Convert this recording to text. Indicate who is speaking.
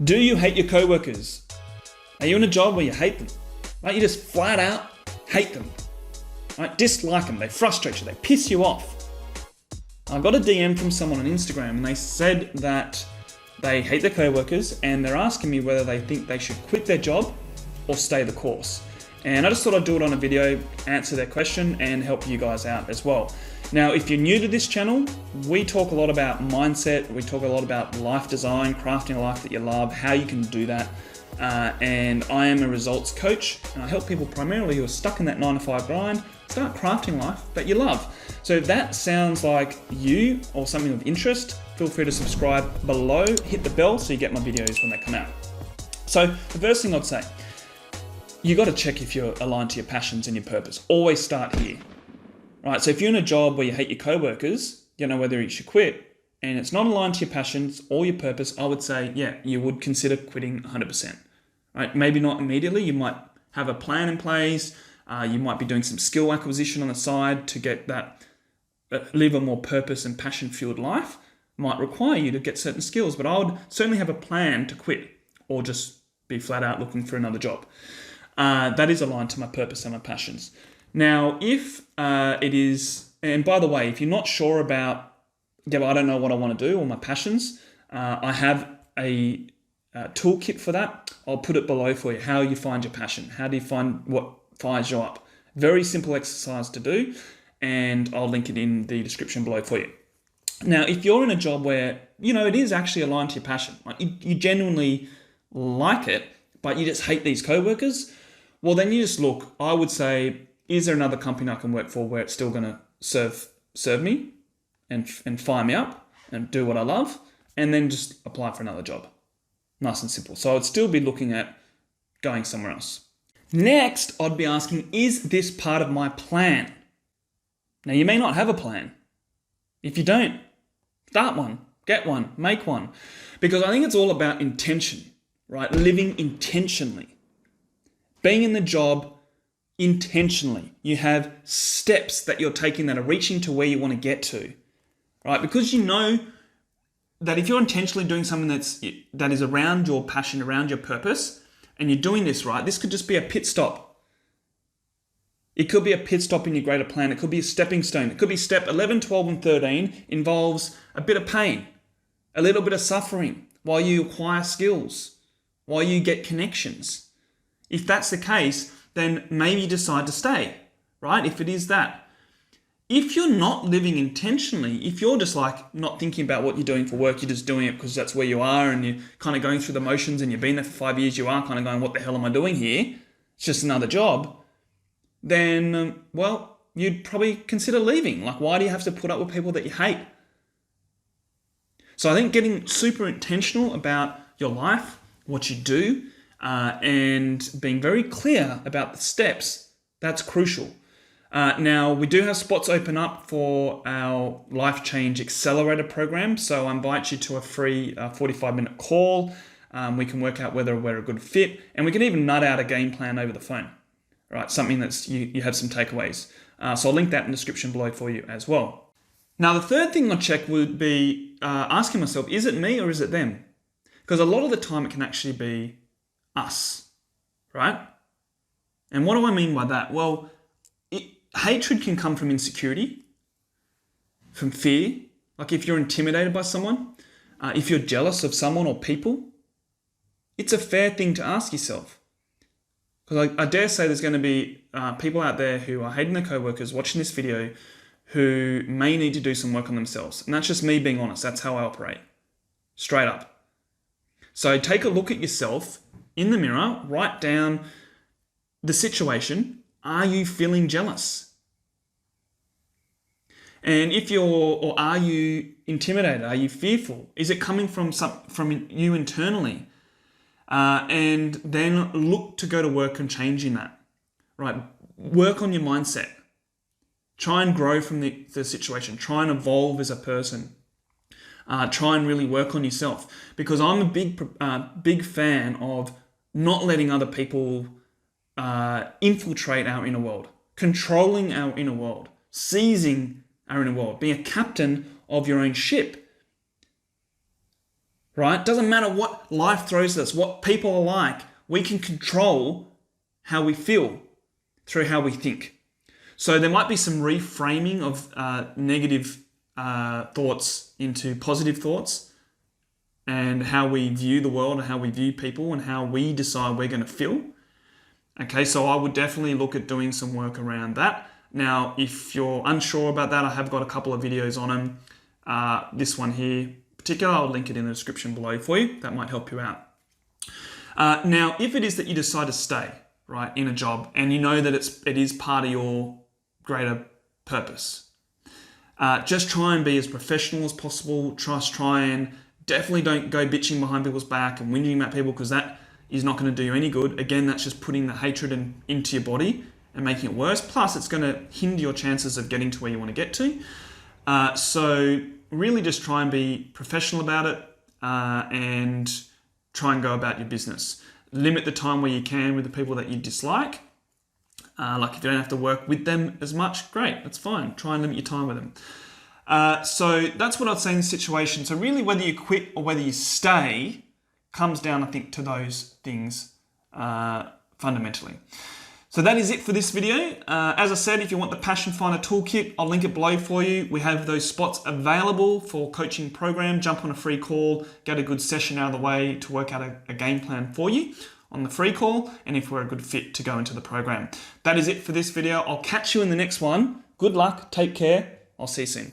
Speaker 1: Do you hate your coworkers? Are you in a job where you hate them? Like you just flat out hate them? Right? Dislike them, they frustrate you, they piss you off. I got a DM from someone on Instagram and they said that they hate their coworkers and they're asking me whether they think they should quit their job or stay the course. And I just thought I'd do it on a video, answer their question and help you guys out as well. Now, if you're new to this channel, we talk a lot about mindset, we talk a lot about life design, crafting a life that you love, how you can do that. And I am a results coach and I help people primarily who are stuck in that 9-to-5 grind, start crafting life that you love. So if that sounds like you or something of interest, feel free to subscribe below, hit the bell so you get my videos when they come out. So the first thing I'd say, you got to check if you're aligned to your passions and your purpose. Always start here. Right, so if you're in a job where you hate your coworkers, you know whether you should quit, and it's not aligned to your passions or your purpose, I would say, yeah, you would consider quitting 100%. Right, maybe not immediately. You might have a plan in place. You might be doing some skill acquisition on the side to get that, live a more purpose and passion-fueled life. Might require you to get certain skills, but I would certainly have a plan to quit or just be flat out looking for another job. That is aligned to my purpose and my passions. Now, if it is, and by the way, if you're not sure about, yeah, I don't know what I want to do or my passions, I have a toolkit for that. I'll put it below for you, how you find your passion. How do you find what fires you up? Very simple exercise to do, and I'll link it in the description below for you. Now, if you're in a job where, you know, it is actually aligned to your passion, like you genuinely like it, but you just hate these coworkers, well, then you just look, I would say, is there another company I can work for where it's still going to serve me and fire me up and do what I love, and then just apply for another job. Nice and simple. So I'd still be looking at going somewhere else. Next, I'd be asking, is this part of my plan? Now, you may not have a plan. If you don't, start one, get one, make one. Because I think it's all about intention, right? Living intentionally. Being in the job intentionally. You have steps that you're taking that are reaching to where you want to get to, right? Because you know that if you're intentionally doing something that is around your passion, around your purpose, and you're doing this right, this could just be a pit stop. It could be a pit stop in your greater plan. It could be a stepping stone. It could be step 11, 12, and 13 involves a bit of pain, a little bit of suffering while you acquire skills, while you get connections. If that's the case, then maybe you decide to stay, right? If it is that. If you're not living intentionally, if you're just like not thinking about what you're doing for work, you're just doing it because that's where you are and you're kind of going through the motions and you've been there for 5 years, you are kind of going, what the hell am I doing here? It's just another job. Then, well, you'd probably consider leaving. Like, why do you have to put up with people that you hate? So I think getting super intentional about your life, what you do, and being very clear about the steps, that's crucial. Now, we do have spots open up for our Life Change Accelerator program, so I invite you to a free 45-minute call. We can work out whether we're a good fit, and we can even nut out a game plan over the phone, right? Something that's you have some takeaways. So I'll link that in the description below for you as well. Now, the third thing I'd check would be asking myself, is it me or is it them? Because a lot of the time it can actually be us, right? And what do I mean by that? Well, hatred can come from insecurity, from fear. Like if you're intimidated by someone, if you're jealous of someone or people, it's a fair thing to ask yourself. Because I dare say there's going to be people out there who are hating their coworkers watching this video who may need to do some work on themselves. And that's just me being honest. That's how I operate. Straight up. So take a look at yourself in the mirror, write down the situation. Are you feeling jealous? And or are you intimidated? Are you fearful? Is it coming from you internally? And then look to go to work on changing that, right? Work on your mindset. Try and grow from the situation. Try and evolve as a person. Try and really work on yourself, because I'm a big fan of not letting other people infiltrate our inner world, controlling our inner world, seizing our inner world, being a captain of your own ship. right? Doesn't matter what life throws at us, what people are like, we can control how we feel through how we think. So there might be some reframing of negative thoughts into positive thoughts, and how we view the world and how we view people and how we decide we're going to feel. Okay, so I would definitely look at doing some work around that. Now, if you're unsure about that, I have got a couple of videos on them. This one here in particular, I'll link it in the description below for you. That might help you out. Now, if it is that you decide to stay, right, in a job, and you know that it is part of your greater purpose, just try and be as professional as possible. Try and definitely don't go bitching behind people's back and whinging about people, because that is not going to do you any good. Again, that's just putting the hatred into your body and making it worse. Plus, it's going to hinder your chances of getting to where you want to get to. So really just try and be professional about it, and try and go about your business. Limit the time where you can with the people that you dislike. Like if you don't have to work with them as much, great, that's fine. Try and limit your time with them. So that's what I'd say in this situation. So really, whether you quit or whether you stay comes down, I think, to those things fundamentally. So that is it for this video. As I said, if you want the Passion Finder Toolkit, I'll link it below for you. We have those spots available for coaching program. Jump on a free call, get a good session out of the way to work out a game plan for you on the free call, and if we're a good fit to go into the program. That is it for this video. I'll catch you in the next one. Good luck, take care. I'll see you soon.